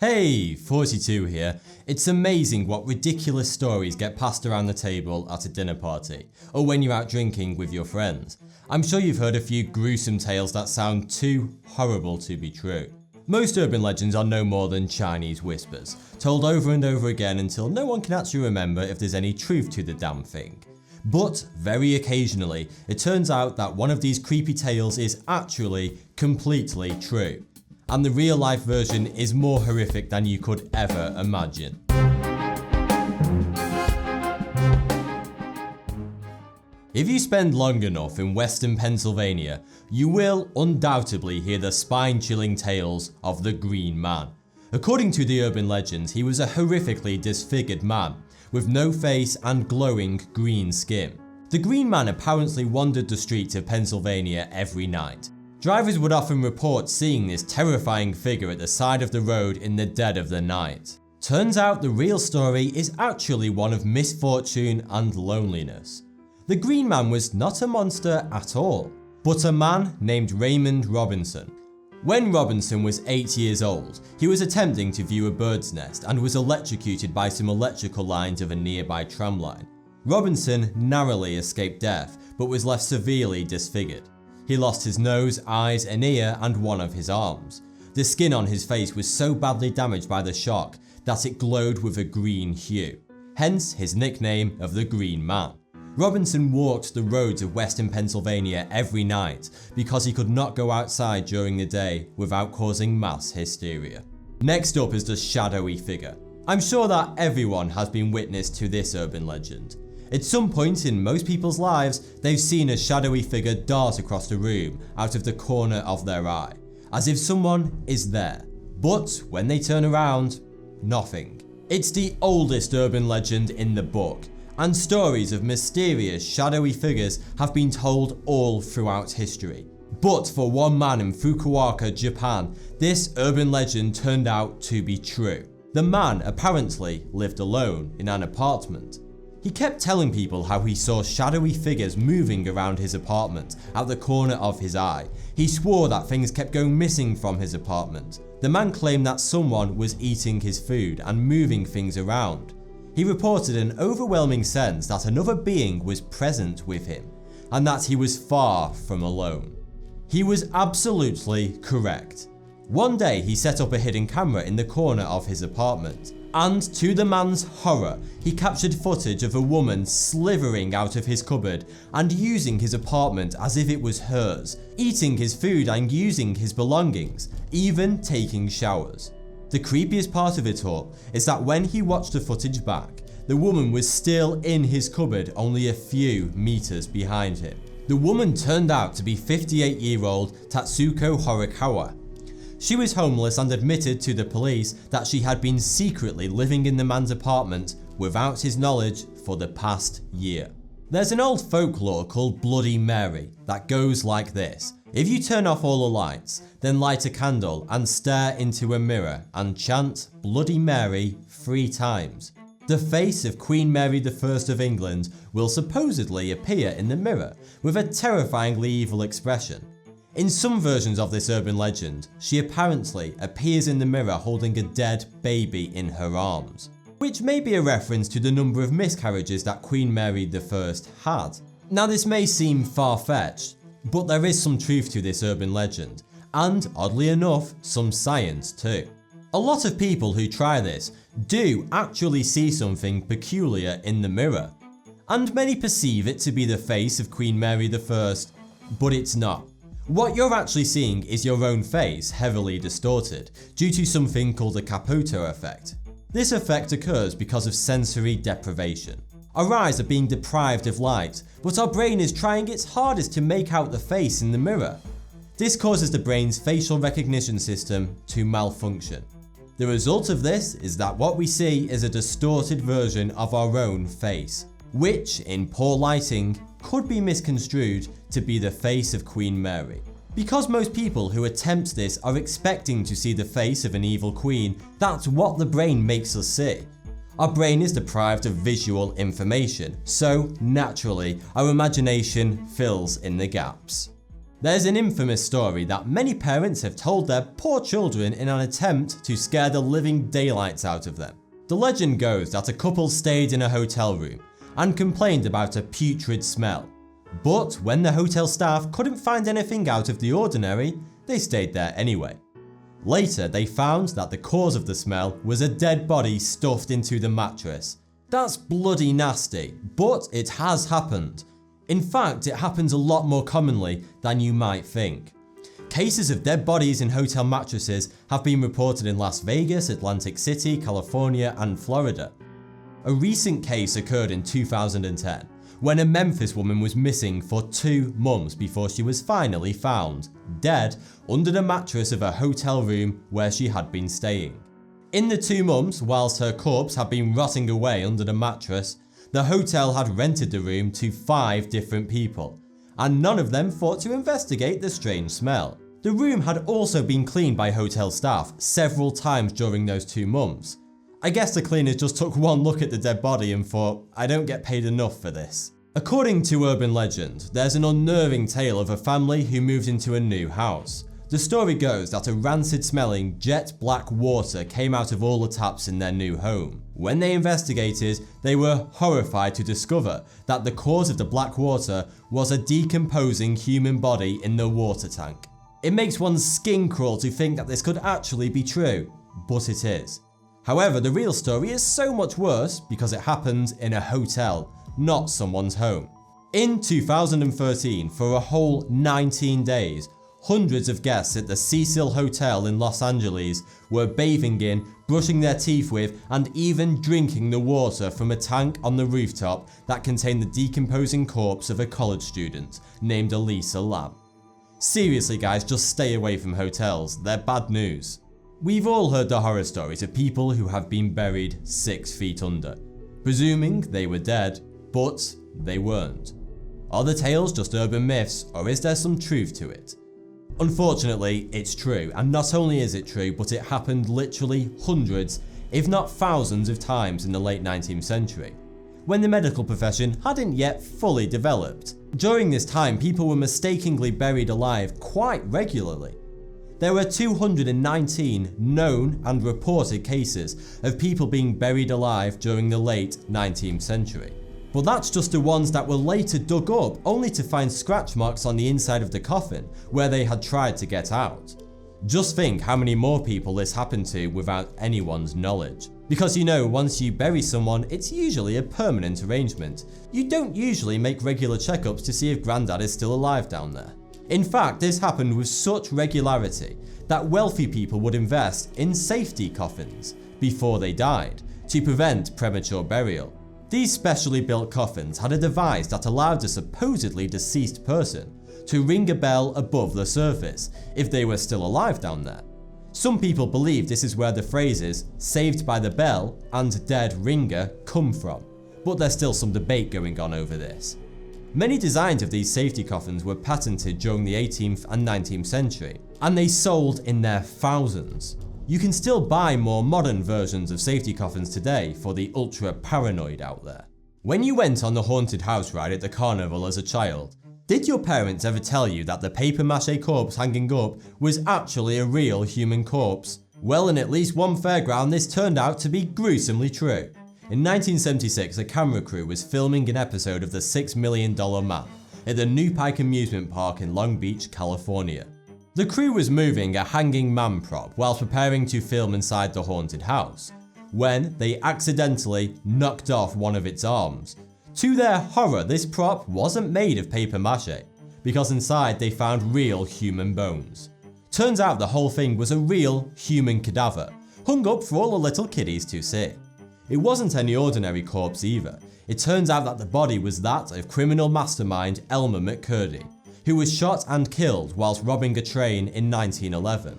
Hey, 42 here. It's amazing what ridiculous stories get passed around the table at a dinner party, or when you're out drinking with your friends. I'm sure you've heard a few gruesome tales that sound too horrible to be true. Most urban legends are no more than Chinese whispers, told over and over again until no one can actually remember if there's any truth to the damn thing. But very occasionally, it turns out that one of these creepy tales is actually completely true. And the real life version is more horrific than you could ever imagine. If you spend long enough in western Pennsylvania, you will undoubtedly hear the spine-chilling tales of the Green Man. According to the urban legends, he was a horrifically disfigured man, with no face and glowing green skin. The Green Man apparently wandered the streets of Pennsylvania every night. Drivers would often report seeing this terrifying figure at the side of the road in the dead of the night. Turns out the real story is actually one of misfortune and loneliness. The Green Man was not a monster at all, but a man named Raymond Robinson. When Robinson was 8 years old, he was attempting to view a bird's nest and was electrocuted by some electrical lines of a nearby tram line. Robinson narrowly escaped death, but was left severely disfigured. He lost his nose, eyes, an ear, and one of his arms. The skin on his face was so badly damaged by the shock that it glowed with a green hue, hence his nickname of the Green Man. Robinson walked the roads of western Pennsylvania every night because he could not go outside during the day without causing mass hysteria. Next up is the shadowy figure. I'm sure that everyone has been witness to this urban legend. At some point in most people's lives, they've seen a shadowy figure dart across the room out of the corner of their eye, as if someone is there. But when they turn around, nothing. It's the oldest urban legend in the book, and stories of mysterious shadowy figures have been told all throughout history. But for one man in Fukuoka, Japan, this urban legend turned out to be true. The man apparently lived alone in an apartment. He kept telling people how he saw shadowy figures moving around his apartment out the corner of his eye. He swore that things kept going missing from his apartment. The man claimed that someone was eating his food and moving things around. He reported an overwhelming sense that another being was present with him, and that he was far from alone. He was absolutely correct. One day he set up a hidden camera in the corner of his apartment, and to the man's horror, he captured footage of a woman slithering out of his cupboard and using his apartment as if it was hers, eating his food and using his belongings, even taking showers. The creepiest part of it all is that when he watched the footage back, the woman was still in his cupboard only a few meters behind him. The woman turned out to be 58-year-old Tatsuko Horikawa. She was homeless and admitted to the police that she had been secretly living in the man's apartment without his knowledge for the past year. There's an old folklore called Bloody Mary that goes like this. If you turn off all the lights, then light a candle and stare into a mirror and chant Bloody Mary 3 times, the face of Queen Mary I of England will supposedly appear in the mirror with a terrifyingly evil expression. In some versions of this urban legend, she apparently appears in the mirror holding a dead baby in her arms, which may be a reference to the number of miscarriages that Queen Mary I had. Now this may seem far-fetched, but there is some truth to this urban legend, and oddly enough, some science too. A lot of people who try this do actually see something peculiar in the mirror, and many perceive it to be the face of Queen Mary I, but it's not. What you're actually seeing is your own face heavily distorted due to something called a Caputo effect. This effect occurs because of sensory deprivation. Our eyes are being deprived of light, but our brain is trying its hardest to make out the face in the mirror. This causes the brain's facial recognition system to malfunction. The result of this is that what we see is a distorted version of our own face, which, in poor lighting, could be misconstrued to be the face of Queen Mary. Because most people who attempt this are expecting to see the face of an evil queen, that's what the brain makes us see. Our brain is deprived of visual information, so naturally our imagination fills in the gaps. There's an infamous story that many parents have told their poor children in an attempt to scare the living daylights out of them. The legend goes that a couple stayed in a hotel room and complained about a putrid smell. But when the hotel staff couldn't find anything out of the ordinary, they stayed there anyway. Later, they found that the cause of the smell was a dead body stuffed into the mattress. That's bloody nasty, but it has happened. In fact, it happens a lot more commonly than you might think. Cases of dead bodies in hotel mattresses have been reported in Las Vegas, Atlantic City, California, and Florida. A recent case occurred in 2010 when a Memphis woman was missing for 2 months before she was finally found, dead, under the mattress of a hotel room where she had been staying. In the 2 months, whilst her corpse had been rotting away under the mattress, the hotel had rented the room to 5 different people, and none of them thought to investigate the strange smell. The room had also been cleaned by hotel staff several times during those 2 months. I guess the cleaners just took one look at the dead body and thought, I don't get paid enough for this. According to urban legend, there's an unnerving tale of a family who moved into a new house. The story goes that a rancid smelling jet black water came out of all the taps in their new home. When they investigated, they were horrified to discover that the cause of the black water was a decomposing human body in the water tank. It makes one's skin crawl to think that this could actually be true, but it is. However, the real story is so much worse because it happened in a hotel, not someone's home. In 2013, for a whole 19 days, hundreds of guests at the Cecil Hotel in Los Angeles were bathing in, brushing their teeth with, and even drinking the water from a tank on the rooftop that contained the decomposing corpse of a college student named Elisa Lam. Seriously guys, just stay away from hotels, they're bad news. We've all heard the horror stories of people who have been buried 6 feet under, presuming they were dead, but they weren't. Are the tales just urban myths, or is there some truth to it? Unfortunately, it's true, and not only is it true, but it happened literally hundreds, if not thousands of times in the late 19th century, when the medical profession hadn't yet fully developed. During this time, people were mistakenly buried alive quite regularly. There were 219 known and reported cases of people being buried alive during the late 19th century. But that's just the ones that were later dug up only to find scratch marks on the inside of the coffin where they had tried to get out. Just think how many more people this happened to without anyone's knowledge. Because once you bury someone, it's usually a permanent arrangement. You don't usually make regular checkups to see if Grandad is still alive down there. In fact, this happened with such regularity that wealthy people would invest in safety coffins before they died to prevent premature burial. These specially built coffins had a device that allowed a supposedly deceased person to ring a bell above the surface if they were still alive down there. Some people believe this is where the phrases "saved by the bell" and "dead ringer" come from, but there's still some debate going on over this. Many designs of these safety coffins were patented during the 18th and 19th century, and they sold in their thousands. You can still buy more modern versions of safety coffins today for the ultra paranoid out there. When you went on the haunted house ride at the carnival as a child, did your parents ever tell you that the paper mache corpse hanging up was actually a real human corpse? Well, in at least one fairground, this turned out to be gruesomely true. In 1976, a camera crew was filming an episode of The $6 Million Man at the New Pike Amusement Park in Long Beach, California. The crew was moving a hanging man prop whilst preparing to film inside the haunted house, when they accidentally knocked off one of its arms. To their horror, this prop wasn't made of paper mache, because inside they found real human bones. Turns out the whole thing was a real human cadaver, hung up for all the little kiddies to see. It wasn't any ordinary corpse either. It turns out that the body was that of criminal mastermind Elmer McCurdy, who was shot and killed whilst robbing a train in 1911.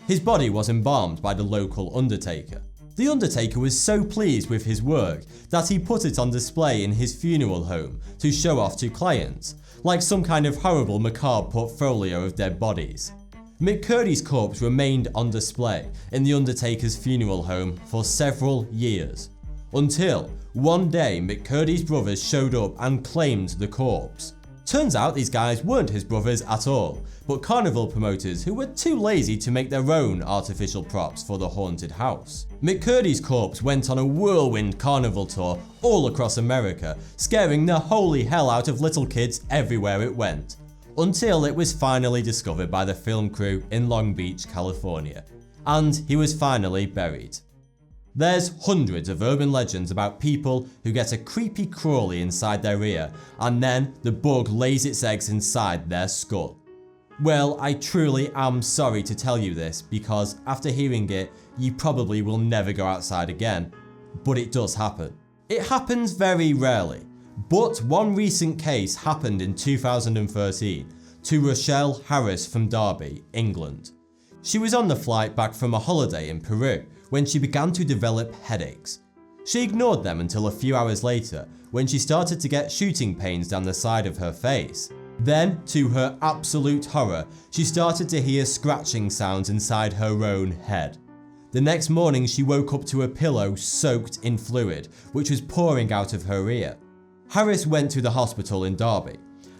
His body was embalmed by the local undertaker. The undertaker was so pleased with his work that he put it on display in his funeral home to show off to clients, like some kind of horrible macabre portfolio of dead bodies. McCurdy's corpse remained on display in the undertaker's funeral home for several years, until one day McCurdy's brothers showed up and claimed the corpse. Turns out these guys weren't his brothers at all, but carnival promoters who were too lazy to make their own artificial props for the haunted house. McCurdy's corpse went on a whirlwind carnival tour all across America, scaring the holy hell out of little kids everywhere it went, until it was finally discovered by the film crew in Long Beach, California, and he was finally buried. There's hundreds of urban legends about people who get a creepy crawly inside their ear, and then the bug lays its eggs inside their skull. Well, I truly am sorry to tell you this, because after hearing it, you probably will never go outside again, but it does happen. It happens very rarely, but one recent case happened in 2013 to Rochelle Harris from Derby, England. She was on the flight back from a holiday in Peru when she began to develop headaches. She ignored them until a few hours later when she started to get shooting pains down the side of her face. Then, to her absolute horror, she started to hear scratching sounds inside her own head. The next morning she woke up to a pillow soaked in fluid which was pouring out of her ear. Harris went to the hospital in Derby.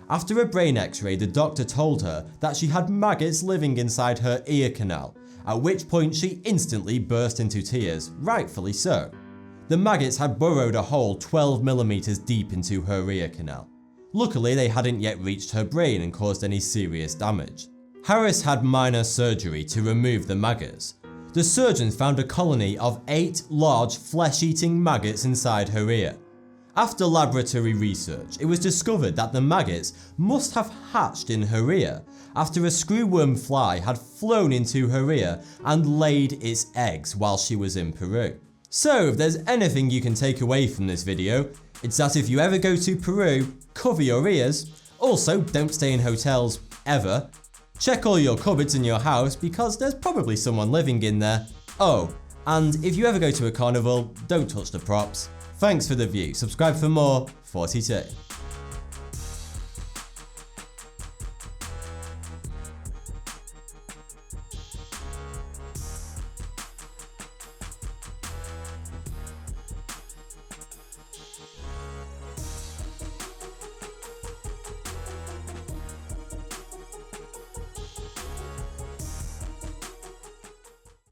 After a brain x-ray, the doctor told her that she had maggots living inside her ear canal, at which point she instantly burst into tears, rightfully so. The maggots had burrowed a hole 12mm deep into her ear canal. Luckily, they hadn't yet reached her brain and caused any serious damage. Harris had minor surgery to remove the maggots. The surgeons found a colony of 8 large flesh-eating maggots inside her ear. After laboratory research, it was discovered that the maggots must have hatched in her ear after a screwworm fly had flown into her ear and laid its eggs while she was in Peru. So if there's anything you can take away from this video, it's that if you ever go to Peru, cover your ears. Also, don't stay in hotels, ever. Check all your cupboards in your house because there's probably someone living in there. Oh, and if you ever go to a carnival, don't touch the props. Thanks for the view, subscribe for more. 42.